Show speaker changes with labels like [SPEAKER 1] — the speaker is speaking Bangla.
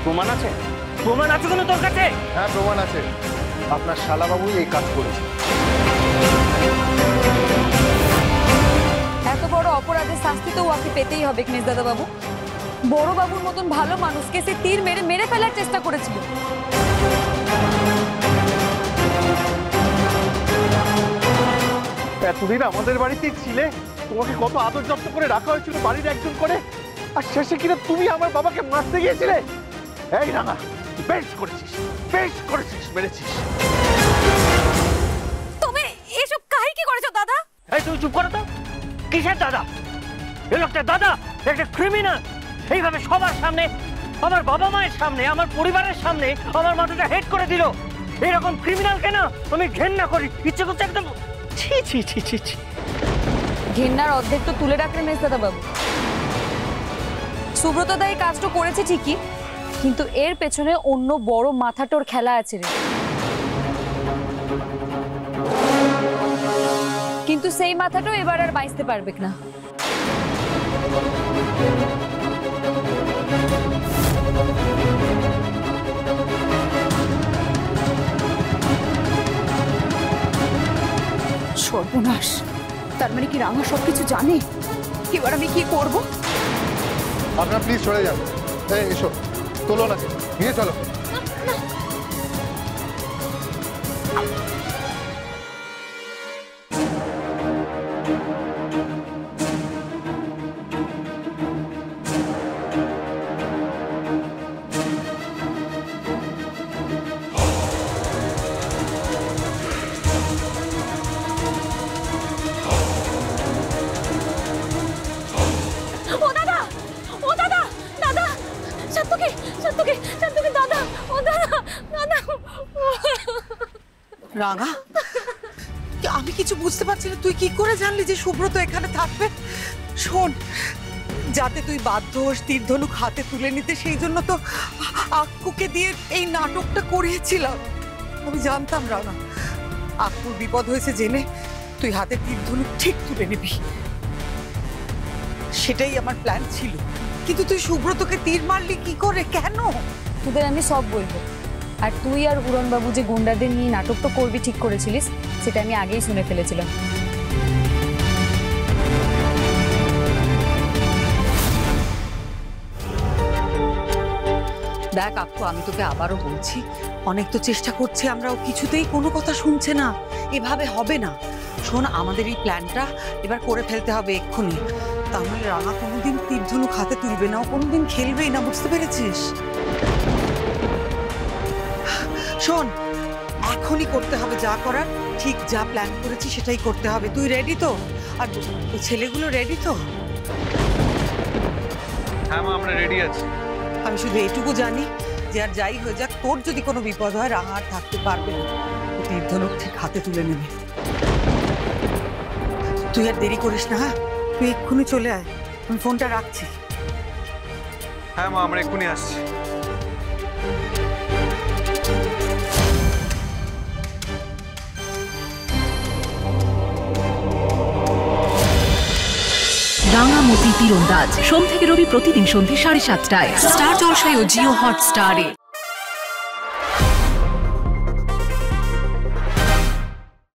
[SPEAKER 1] প্রমাণ আছে? প্রমাণ আছে কোনো তোর কাছে?
[SPEAKER 2] হ্যাঁ প্রমাণ আছে, আপনার শালাবাবু এই কাজ করেছে।
[SPEAKER 3] এত বড় অপরাধের শাস্তি তো ওকে পেতেই হবে দাদা বাবু। বড় বাবুর মতন ভালো মানুষকে সে তীর মেরে মেরে ফেলার চেষ্টা করেছিল।
[SPEAKER 2] এতদিন আমাদের বাড়িতেই ছিলে, তোমাকে কত আদর যত্ন করে রাখা হয়েছিল বাড়ির একজন করে, আর শেষে কিনা তুমি আমার বাবাকে মারতে গিয়েছিলে। এই রাঙা, বেশ করেছিস, বেশ করেছিস, মেরেছিস।
[SPEAKER 3] তুমি এসব কাহি কি করেছো দাদা?
[SPEAKER 1] এই তুই চুপ করো তো। কিসের দাদা? এই লোকটা দাদা, একটা ক্রিমিনাল। এইভাবে সবার সামনে, আমার বাবা মায়ের সামনে, আমার পরিবারের সামনে আমার মাথাটা হেড করে দিল। এরকম ক্রিমিনাল কেন আমি ঘেন্না করি, ইচ্ছে করছে একদম। ছি ছি ছি ছি ছি।
[SPEAKER 3] ঘেন্নার অর্ধেক তো তুলে রাখলেন দাদা বাবু। সুব্রত দা এই কাজটা করেছে ঠিকই, কিন্তু এর পেছনে অন্য বড় মাথাটোর খেলা আছে রে। কিন্তু সেই মাথাটাও এবার আর বাঁচতে পারবে না।
[SPEAKER 4] সর্বনাশ, তার মানে কি রাঙা সবকিছু জানে? এবার আমি কি করব?
[SPEAKER 2] আপনারা প্লিজ সরে যান। এই এসো, তোলো না, নিয়ে চলো।
[SPEAKER 5] রাঙা, আমি কিছু বুঝতে পারছি না, তুই কি করে জানলি যে সুব্রত এখানে থাকবে? শোন, যাতে তুই বাধ্য হোস তীর ধনুক হাতে তুলে নিতে, সেই জন্য তো আক্কুকে দিয়ে এই নাটকটা করিয়েছিলাম। আমি জানতাম রাঙা, আক্কুর বিপদ হয়েছে জেনে তুই হাতে তীর ধনুক ঠিক তুলে নিবি, সেটাই আমার প্ল্যান ছিল। কিন্তু তুই সুব্রতকে তীর মারলি কি করে, কেন?
[SPEAKER 3] তোদের আমি সব বলবো। আর তুই আর উড়ন বাবু যে গুন্ডাদের নিয়ে নাটকটা করবি ঠিক করেছিলিস, সেটা আমি আগেই শুনে ফেলেছিলাম।
[SPEAKER 5] দেখ আক্কু, আমি তোকে আবারও বলছি, অনেক তো চেষ্টা করছি আমরা, ও কিছুতেই কোনো কথা শুনছে না। এভাবে হবে না। শোন, আমাদের এই প্ল্যানটা এবার করে ফেলতে হবে এক্ষুনি, তাহলে রাঙা কোনোদিন তীর ধনুক হাতে তুলবে না, ও কোনোদিন খেলবেই না, বুঝতে পেরেছিস? শোন, এখনই করতে হবে যা করার, ঠিক যা প্ল্যান করেছি সেটাই করতে হবে। তুই রেডি তো? আর ওই ছেলেগুলো রেডি তো?
[SPEAKER 2] হ্যাঁ মা, আমরা রেডি আছি।
[SPEAKER 5] আমি শুধু এটুকু জানি যে আর যাই হয়ে যাক, তোর যদি কোনো বিপদ হয় রাঙা আর থাকতে পারবে না, তীর ধনুক ঠিক হাতে তুলে নেবে। তুই আর দেরি করিস না, হ্যাঁ? তুই এক্ষুনি চলে আয়, আমি ফোনটা রাখছি।
[SPEAKER 2] হ্যাঁ মা, আমরা এক্ষুনি আসছি।
[SPEAKER 6] রাঙামতি তীরন্দাজ সোম থেকে রবি প্রতিদিন সন্ধ্যে 7:30টায় স্টার জলসায় ও জিও হটস্টারে।